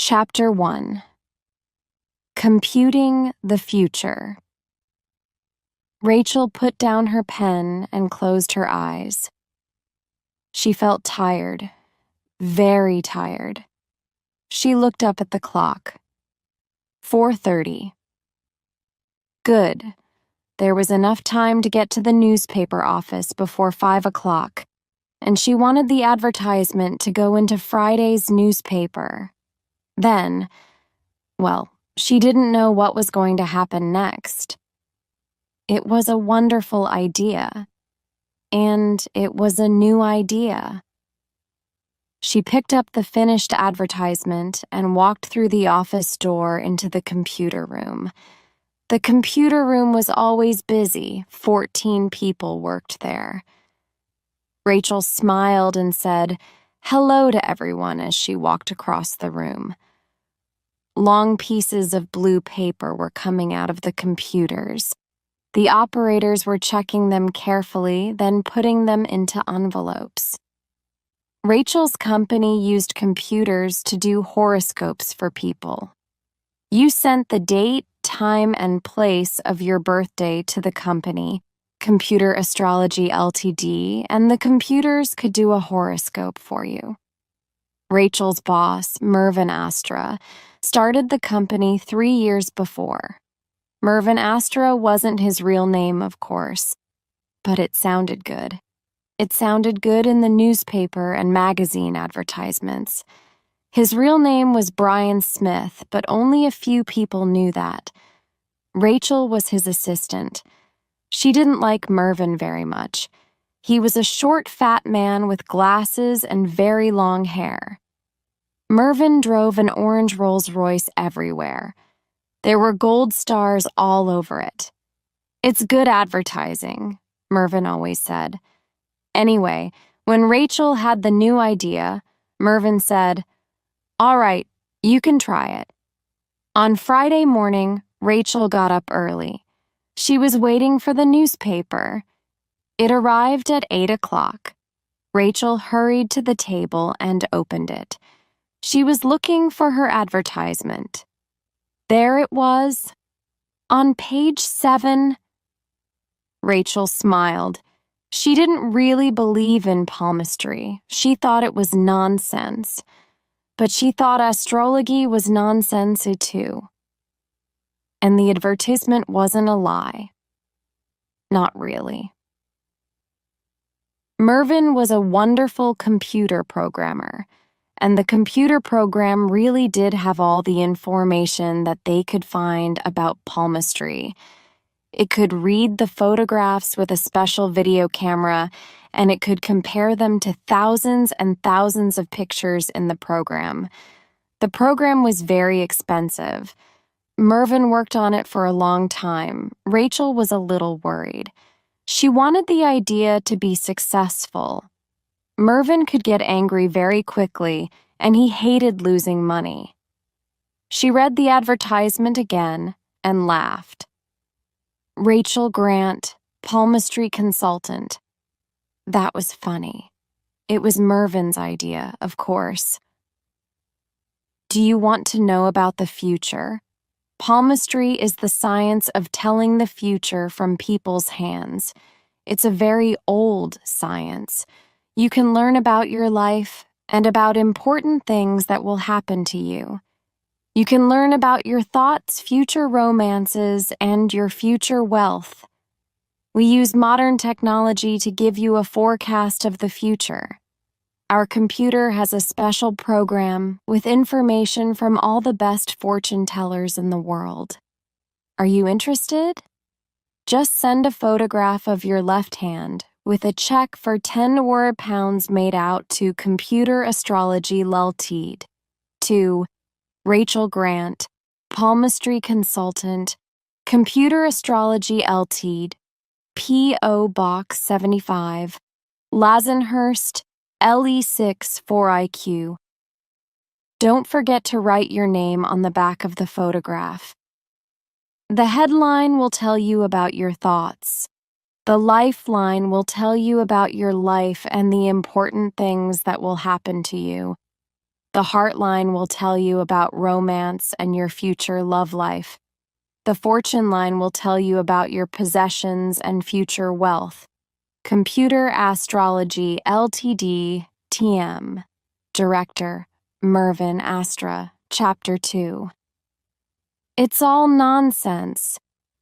Chapter 1. Computing the Future. Rachel put down her pen and closed her eyes. She felt tired, very tired. She looked up at the clock. 4:30. Good. There was enough time to get to the newspaper office before 5 o'clock, and she wanted the advertisement to go into Friday's newspaper. Then, well, she didn't know what was going to happen next. It was a wonderful idea, and it was a new idea. She picked up the finished advertisement and walked through the office door into the computer room. The computer room was always busy. 14 people worked there. Rachel smiled and said hello to everyone as she walked across the room. Long pieces of blue paper were coming out of the computers. The operators were checking them carefully, then putting them into envelopes. Rachel's company used computers to do horoscopes for people. You sent the date, time, and place of your birthday to the company, Computer Astrology Ltd., and the computers could do a horoscope for you. Rachel's boss, Mervyn Astra, started the company 3 years before. Mervyn Astra wasn't his real name, of course, but it sounded good. It sounded good in the newspaper and magazine advertisements. His real name was Brian Smith, but only a few people knew that. Rachel was his assistant. She didn't like Mervyn very much. He was a short, fat man with glasses and very long hair. Mervyn drove an orange Rolls-Royce everywhere. There were gold stars all over it. "It's good advertising," Mervyn always said. Anyway, when Rachel had the new idea, Mervyn said, "All right, you can try it." On Friday morning, Rachel got up early. She was waiting for the newspaper. It arrived at 8 o'clock. Rachel hurried to the table and opened it. She was looking for her advertisement. There it was, on page 7. Rachel smiled. She didn't really believe in palmistry. She thought it was nonsense. But she thought astrology was nonsense too. And the advertisement wasn't a lie. Not really. Mervyn was a wonderful computer programmer, and the computer program really did have all the information that they could find about palmistry. It could read the photographs with a special video camera, and it could compare them to thousands and thousands of pictures in the program. The program was very expensive. Mervyn worked on it for a long time. Rachel was a little worried. She wanted the idea to be successful. Mervyn could get angry very quickly, and he hated losing money. She read the advertisement again and laughed. Rachel Grant, palmistry consultant. That was funny. It was Mervyn's idea, of course. Do you want to know about the future? Palmistry is the science of telling the future from people's hands. It's a very old science. You can learn about your life and about important things that will happen to you. You can learn about your thoughts, future romances, and your future wealth. We use modern technology to give you a forecast of the future. Our computer has a special program with information from all the best fortune tellers in the world. Are you interested? Just send a photograph of your left hand with a check for 10 £10 made out to Computer Astrology Ltd. to Rachel Grant, palmistry consultant, Computer Astrology Ltd., P.O. Box 75, Lazenhurst, LE6 4IQ. Don't forget to write your name on the back of the photograph. The headline will tell you about your thoughts. The lifeline will tell you about your life and the important things that will happen to you. The heart line will tell you about romance and your future love life. The fortune line will tell you about your possessions and future wealth. Computer Astrology Ltd. TM. Director, Mervyn Astra. Chapter 2. It's all nonsense.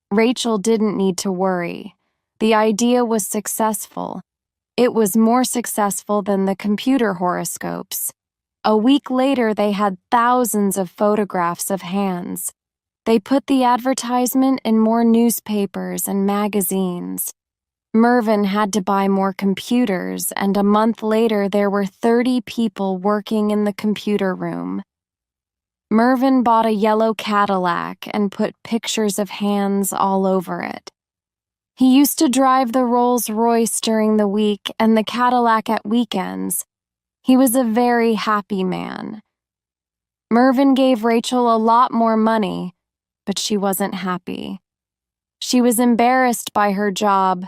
Rachel didn't need to worry. The idea was successful. It was more successful than the computer horoscopes. A week later, they had thousands of photographs of hands. They put the advertisement in more newspapers and magazines. Mervyn had to buy more computers, and a month later there were 30 people working in the computer room. Mervyn bought a yellow Cadillac and put pictures of hands all over it. He used to drive the Rolls-Royce during the week and the Cadillac at weekends. He was a very happy man. Mervyn gave Rachel a lot more money, but she wasn't happy. She was embarrassed by her job,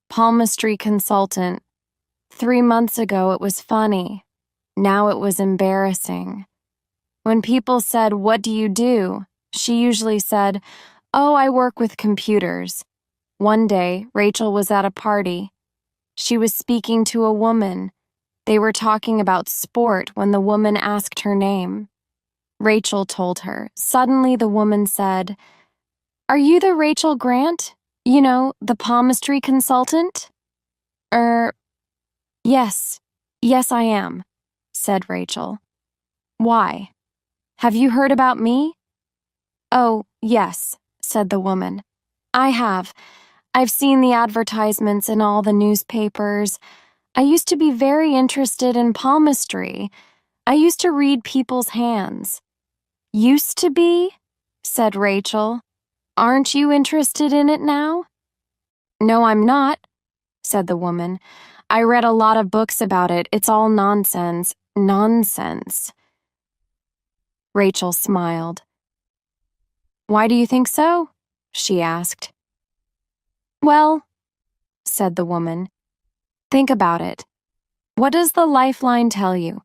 palmistry consultant. 3 months ago it was funny. Now it was embarrassing. When people said, "What do you do?" she usually said, "Oh, I work with computers." One day, Rachel was at a party. She was speaking to a woman. They were talking about sport when the woman asked her name. Rachel told her. Suddenly the woman said, "Are you the Rachel Grant? You know, the palmistry consultant?" Yes. Yes, I am," said Rachel. "Why? Have you heard about me?" "Oh, yes," said the woman. "I have. I've seen the advertisements in all the newspapers. I used to be very interested in palmistry. I used to read people's hands." "Used to be?" said Rachel. "Aren't you interested in it now?" "No, I'm not," said the woman. "I read a lot of books about it. It's all nonsense. Nonsense." Rachel smiled. "Why do you think so?" she asked. "Well," said the woman, "think about it. What does the lifeline tell you?"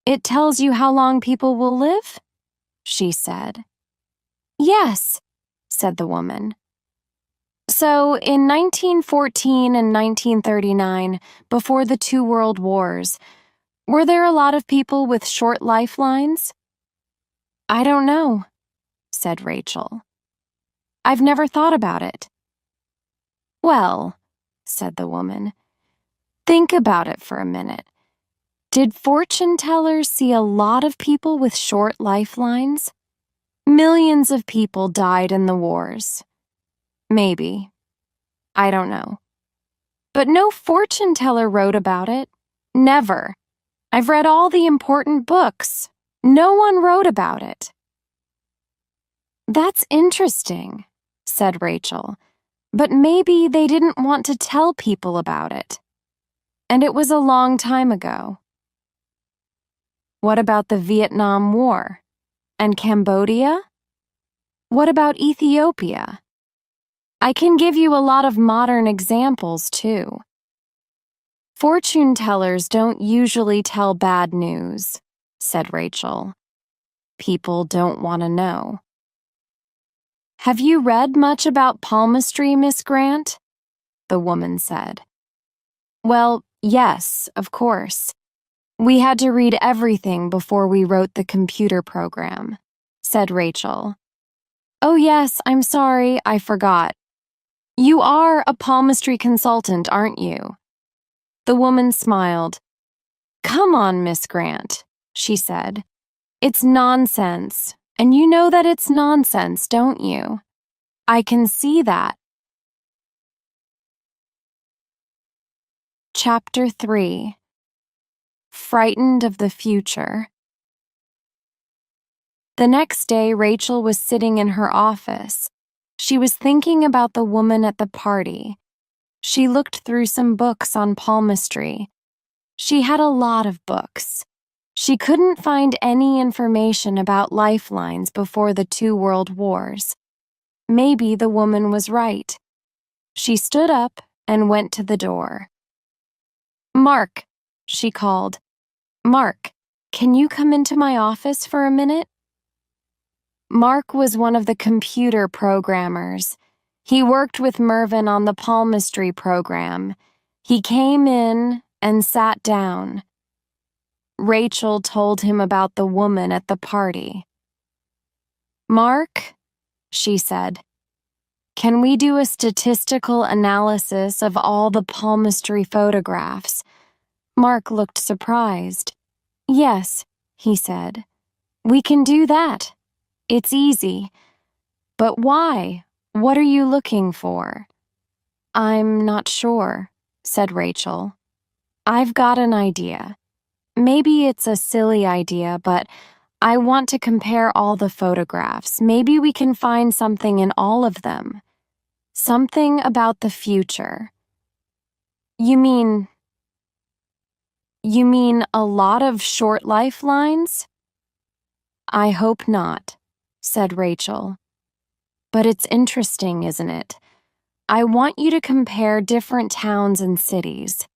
"It tells you how long people will live?" she said. "Yes," said the woman. "So, in 1914 and 1939, before the 2 world wars, were there a lot of people with short lifelines?" "I don't know," said Rachel. "I've never thought about it." "Well," said the woman, "think about it for a minute. Did fortune tellers see a lot of people with short lifelines? Millions of people died in the wars. Maybe. I don't know. But no fortune teller wrote about it. Never. I've read all the important books. No one wrote about it." "That's interesting," said Rachel. "But maybe they didn't want to tell people about it. And it was a long time ago." "What about the Vietnam War? And Cambodia? What about Ethiopia? I can give you a lot of modern examples, too." "Fortune tellers don't usually tell bad news," said Rachel. "People don't want to know." "Have you read much about palmistry, Miss Grant?" the woman said. "Well, yes, of course. We had to read everything before we wrote the computer program," said Rachel. "Oh yes, I'm sorry, I forgot. You are a palmistry consultant, aren't you?" The woman smiled. "Come on, Miss Grant," she said. "It's nonsense, and you know that it's nonsense, don't you? I can see that." Chapter 3. Frightened of the Future. The next day, Rachel was sitting in her office. She was thinking about the woman at the party. She looked through some books on palmistry. She had a lot of books. She couldn't find any information about lifelines before the 2 world wars. Maybe the woman was right. She stood up and went to the door. "Mark," she called. "Mark, can you come into my office for a minute? Mark was one of the computer programmers. He worked with Mervyn on the palmistry program. He came in and sat down. Rachel told him about the woman at the party. "Mark," she said, "can we do a statistical analysis of all the palmistry photographs?" Mark looked surprised. "Yes," he said, "we can do that. It's easy. But why? What are you looking for?" "I'm not sure," said Rachel. "I've got an idea. Maybe it's a silly idea, but I want to compare all the photographs. Maybe we can find something in all of them. Something about the future." You mean a lot of short lifelines?" "I hope not," said Rachel. "But it's interesting, isn't it? I want you to compare different towns and cities.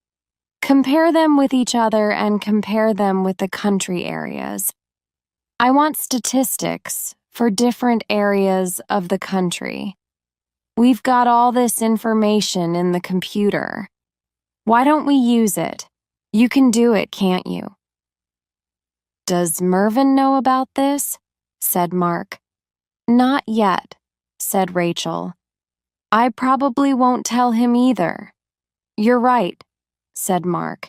Compare them with each other and compare them with the country areas. I want statistics for different areas of the country. We've got all this information in the computer. Why don't we use it? You can do it, can't you?" "Does Mervyn know about this?" said Mark. "Not yet," said Rachel. "I probably won't tell him either." "You're right," said Mark.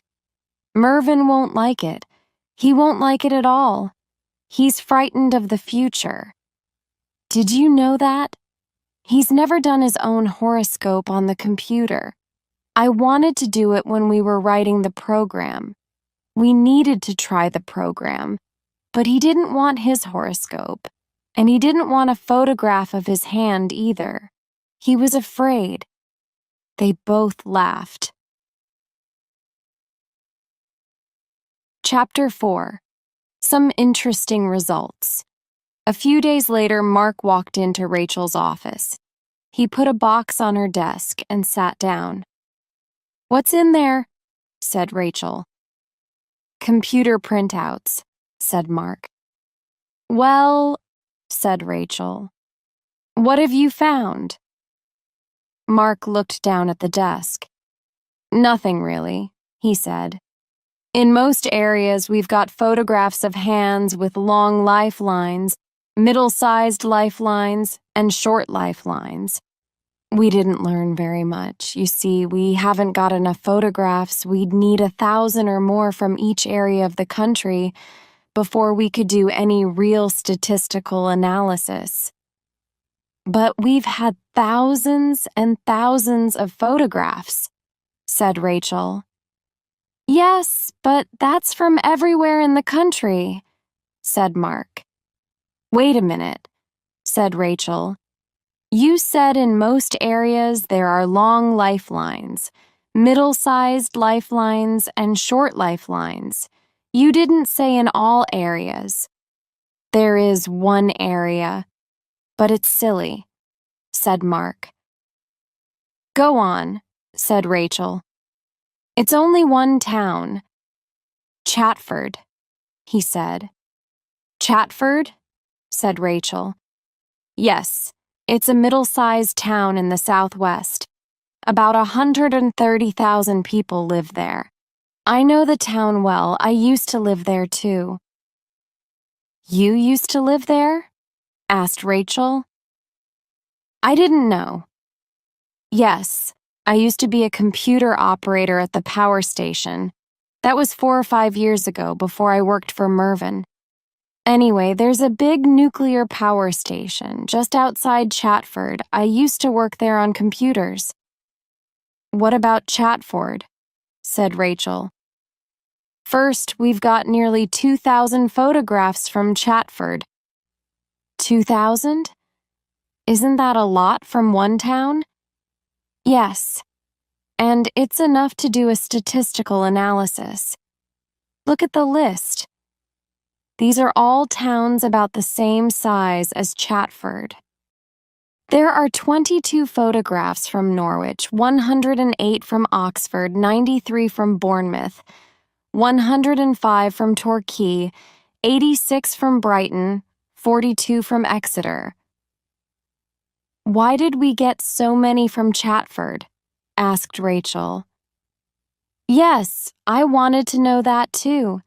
"Mervyn won't like it. He won't like it at all. He's frightened of the future. Did you know that? He's never done his own horoscope on the computer. I wanted to do it when we were writing the program. We needed to try the program, but he didn't want his horoscope, and he didn't want a photograph of his hand either. He was afraid." They both laughed. Chapter 4. Some interesting results. A few days later, Mark walked into Rachel's office. He put a box on her desk and sat down. "What's in there?" said Rachel. "Computer printouts," said Mark. "Well," said Rachel, "what have you found?" Mark looked down at the desk. "Nothing really," he said. "In most areas, we've got photographs of hands with long lifelines, middle-sized lifelines, and short lifelines. We didn't learn very much. You see, we haven't got enough photographs. We'd need 1,000 or more from each area of the country before we could do any real statistical analysis." "But we've had thousands and thousands of photographs," said Rachel. "Yes, but that's from everywhere in the country," said Mark. "Wait a minute," said Rachel. "You said in most areas there are long lifelines, middle-sized lifelines, and short lifelines. You didn't say in all areas." "There is one area, but it's silly," said Mark. "Go on," said Rachel. "It's only one town." "Chatford," he said. "Chatford?" said Rachel. "Yes, it's a middle-sized town in the southwest. About 130,000 people live there. I know the town well. I used to live there too." "You used to live there?" asked Rachel. "I didn't know." "Yes, I used to be a computer operator at the power station. That was 4 or 5 years ago, before I worked for Mervyn. Anyway, there's a big nuclear power station just outside Chatford. I used to work there on computers." "What about Chatford?" said Rachel. "First, we've got nearly 2,000 photographs from Chatford." 2,000? Isn't that a lot from one town? "Yes, and it's enough to do a statistical analysis. Look at the list. These are all towns about the same size as Chatford. There are 22 photographs from Norwich, 108 from Oxford, 93 from Bournemouth, 105 from Torquay, 86 from Brighton, 42 from Exeter. Why did we get so many from Chatford? Asked Rachel. Yes, I wanted to know that too.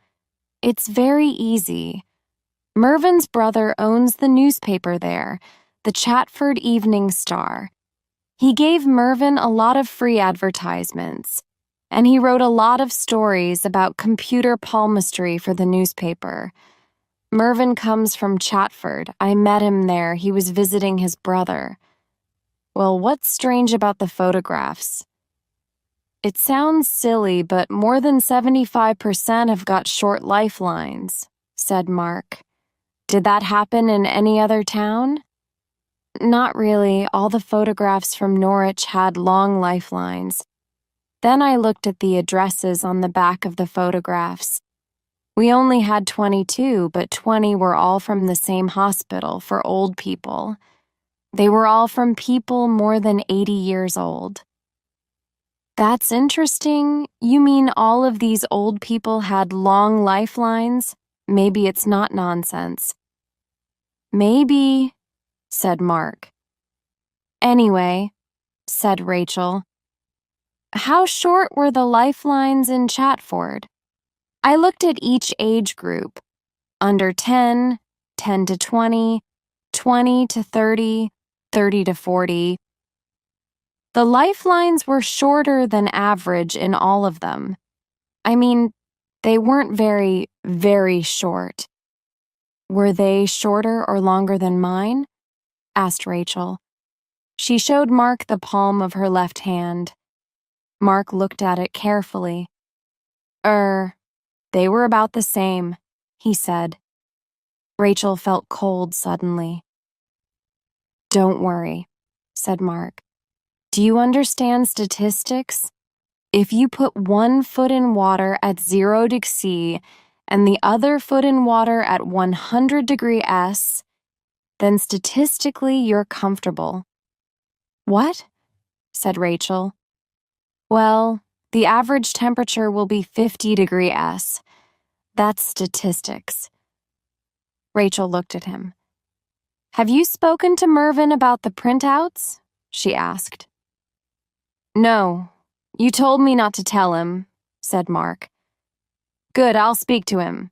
It's very easy. Mervyn's brother owns the newspaper there, the Chatford Evening Star. He gave Mervyn a lot of free advertisements, and he wrote a lot of stories about computer palmistry for the newspaper. Mervyn comes from Chatford. I met him there. He was visiting his brother. Well, what's strange about the photographs? It sounds silly, but more than 75% have got short lifelines, said Mark. Did that happen in any other town? Not really. All the photographs from Norwich had long lifelines. Then I looked at the addresses on the back of the photographs. We only had 22, but 20 were all from the same hospital for old people. They were all from people more than 80 years old. That's interesting. You mean all of these old people had long lifelines? Maybe it's not nonsense. Maybe, said Mark. Anyway, said Rachel, how short were the lifelines in Chatford? I looked at each age group. Under 10, 10 to 20, 20 to 30, 30 to 40. The lifelines were shorter than average in all of them. I mean, they weren't very, very short. Were they shorter or longer than mine? Asked Rachel. She showed Mark the palm of her left hand. Mark looked at it carefully. They were about the same, he said. Rachel felt cold suddenly. Don't worry, said Mark. Do you understand statistics? If you put one foot in water at 0 degrees C and the other foot in water at 100 degrees S, then statistically you're comfortable. What? Said Rachel. Well, the average temperature will be 50 degrees S. That's statistics. Rachel looked at him. Have you spoken to Mervyn about the printouts? She asked. No, you told me not to tell him, said Mark. Good, I'll speak to him.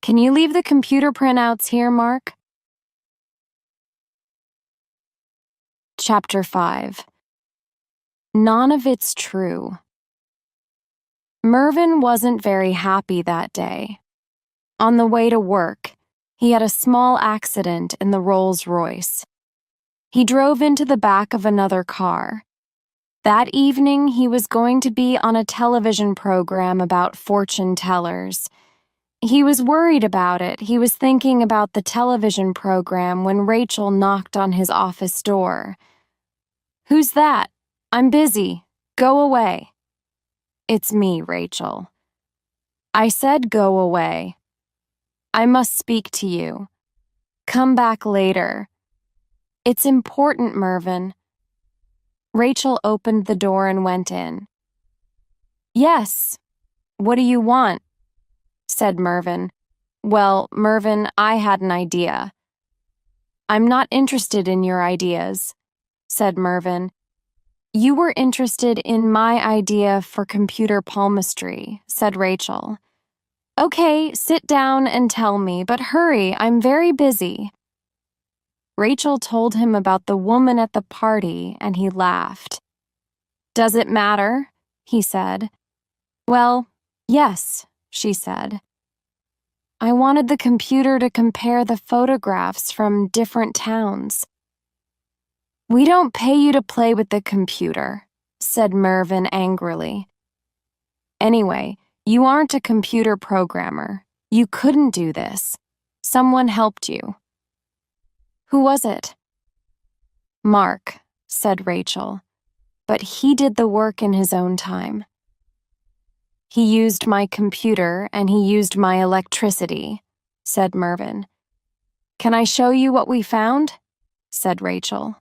Can you leave the computer printouts here, Mark? Chapter 5. None of it's true. Mervyn wasn't very happy that day. On the way to work, he had a small accident in the Rolls-Royce. He drove into the back of another car. That evening, he was going to be on a television program about fortune tellers. He was worried about it. He was thinking about the television program when Rachel knocked on his office door. Who's that? I'm busy. Go away. It's me, Rachel. I said go away. I must speak to you. Come back later. It's important, Mervyn. Rachel opened the door and went in. Yes. What do you want? Said Mervyn. Well, Mervyn, I had an idea. I'm not interested in your ideas, said Mervyn. You were interested in my idea for computer palmistry, said Rachel. Okay, sit down and tell me, but hurry, I'm very busy. Rachel told him about the woman at the party, and he laughed. Does it matter? He said. Well, yes, she said. I wanted the computer to compare the photographs from different towns. We don't pay you to play with the computer, said Mervyn angrily. Anyway, you aren't a computer programmer. You couldn't do this. Someone helped you. Who was it? Mark, said Rachel, but he did the work in his own time. He used my computer and he used my electricity, said Mervyn. Can I show you what we found? Said Rachel.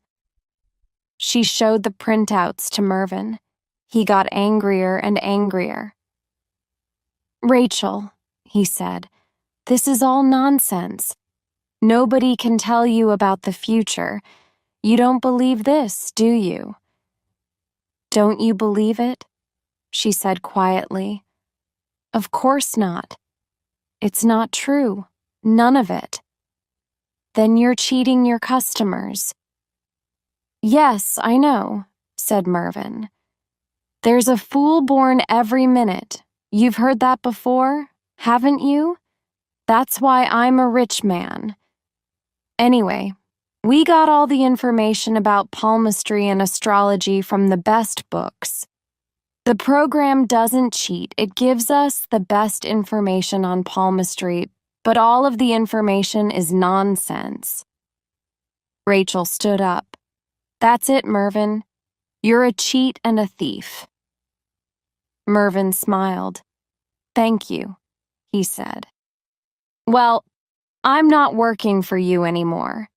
She showed the printouts to Mervyn. He got angrier and angrier. Rachel, he said, this is all nonsense. Nobody can tell you about the future. You don't believe this, do you? Don't you believe it? She said quietly. Of course not. It's not true. None of it. Then you're cheating your customers. Yes, I know, said Mervyn. There's a fool born every minute. You've heard that before, haven't you? That's why I'm a rich man. Anyway, we got all the information about palmistry and astrology from the best books. The program doesn't cheat. It gives us the best information on palmistry, but all of the information is nonsense. Rachel stood up. That's it, Mervyn. You're a cheat and a thief. Mervyn smiled. Thank you, he said. Well, I'm not working for you anymore.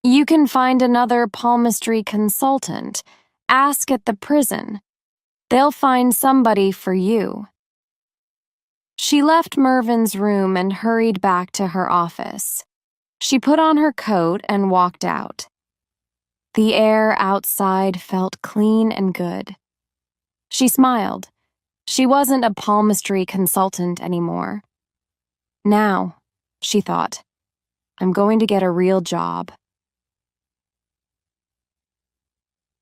You can find another palmistry consultant. Ask at the prison. They'll find somebody for you. She left Mervyn's room and hurried back to her office. She put on her coat and walked out. The air outside felt clean and good. She smiled. She wasn't a palmistry consultant anymore. Now, she thought, I'm going to get a real job.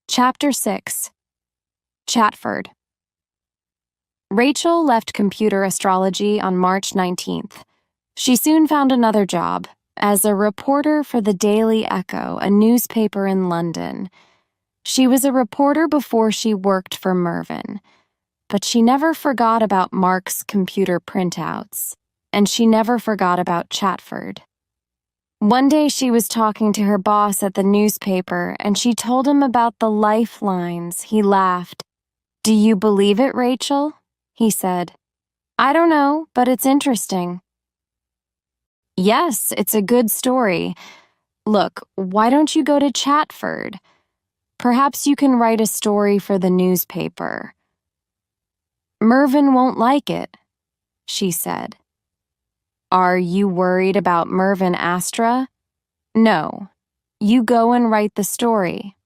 Chapter 6. Chatford. Rachel left computer astrology on March 19th. She soon found another job as a reporter for the Daily Echo, a newspaper in London. She was a reporter before she worked for Mervyn, but she never forgot about Mark's computer printouts, and she never forgot about Chatford. One day she was talking to her boss at the newspaper, and she told him about the lifelines. He laughed. Do you believe it, Rachel? He said. I don't know, but it's interesting. Yes, it's a good story. Look, why don't you go to Chatford? Perhaps you can write a story for the newspaper. Mervyn won't like it, she said. Are you worried about Mervyn Astra? No. You go and write the story.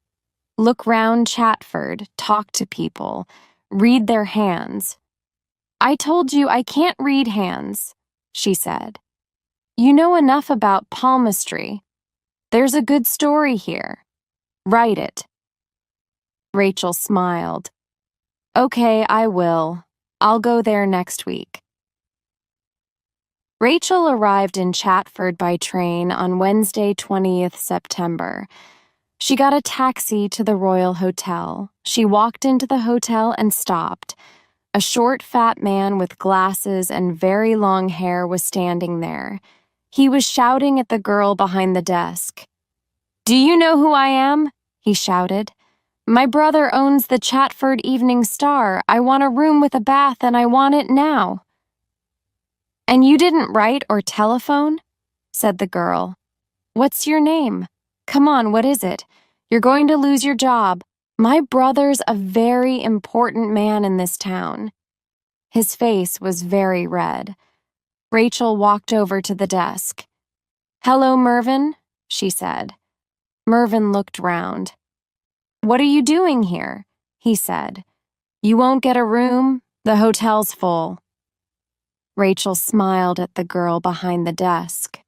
Look round Chatford, talk to people, read their hands. I told you I can't read hands, she said. You know enough about palmistry. There's a good story here. Write it. Rachel smiled. Okay, I will. I'll go there next week. Rachel arrived in Chatford by train on Wednesday, 20th September. She got a taxi to the Royal Hotel. She walked into the hotel and stopped. A short, fat man with glasses and very long hair was standing there. He was shouting at the girl behind the desk. Do you know who I am? He shouted. My brother owns the Chatford Evening Star. I want a room with a bath and I want it now. And you didn't write or telephone? Said the girl. What's your name? Come on, what is it? You're going to lose your job. My brother's a very important man in this town. His face was very red. Rachel walked over to the desk. Hello, Mervyn, she said. Mervyn looked round. What are you doing here? He said. You won't get a room. The hotel's full. Rachel smiled at the girl behind the desk.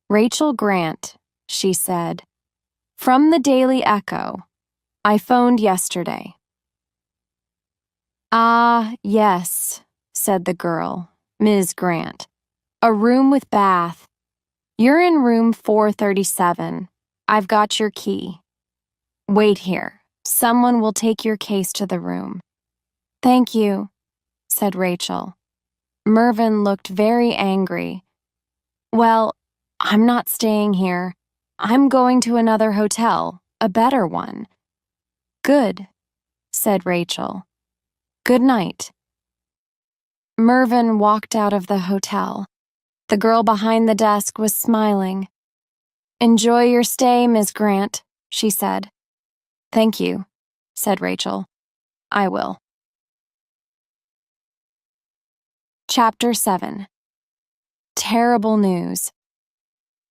Rachel Grant, she said. From the Daily Echo. I phoned yesterday. Ah, yes, said the girl, Ms. Grant. A room with bath. You're in room 437. I've got your key. Wait here. Someone will take your case to the room. Thank you, said Rachel. Mervyn looked very angry. Well, I'm not staying here. I'm going to another hotel, a better one. Good, said Rachel. Good night. Mervyn walked out of the hotel. The girl behind the desk was smiling. Enjoy your stay, Miss Grant, she said. Thank you, said Rachel. I will. Chapter 7. Terrible news.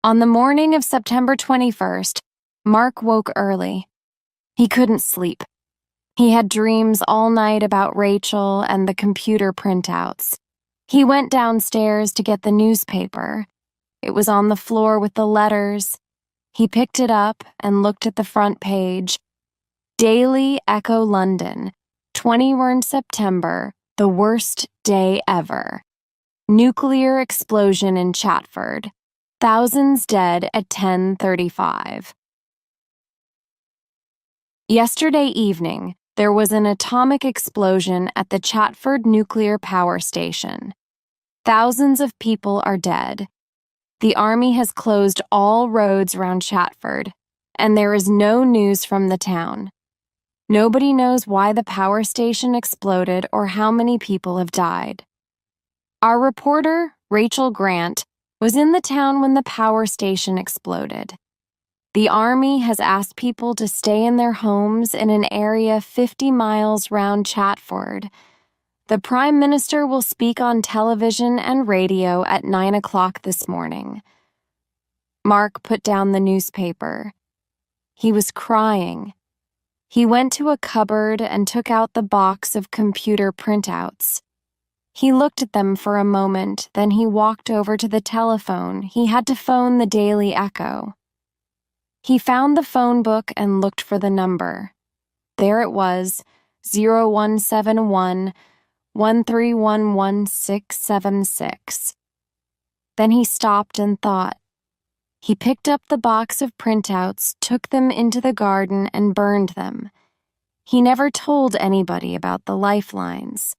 On the morning of September 21st, Mark woke early. He couldn't sleep. He had dreams all night about Rachel and the computer printouts. He went downstairs to get the newspaper. It was on the floor with the letters. He picked it up and looked at the front page. Daily Echo London, 21 September, the worst day ever. Nuclear explosion in Chatford. Thousands dead at 10:35. Yesterday evening, there was an atomic explosion at the Chatford nuclear power station. Thousands of people are dead. The Army has closed all roads around Chatford, and there is no news from the town. Nobody knows why the power station exploded or how many people have died. Our reporter, Rachel Grant, was in the town when the power station exploded. The Army has asked people to stay in their homes in an area 50 miles round Chatford. The Prime Minister will speak on television and radio at 9 o'clock this morning. Mark put down the newspaper. He was crying. He went to a cupboard and took out the box of computer printouts. He looked at them for a moment, then he walked over to the telephone. He had to phone the Daily Echo. He found the phone book and looked for the number. There it was, 0171 1311676. Then he stopped and thought. He picked up the box of printouts, took them into the garden, and burned them. He never told anybody about the lifelines.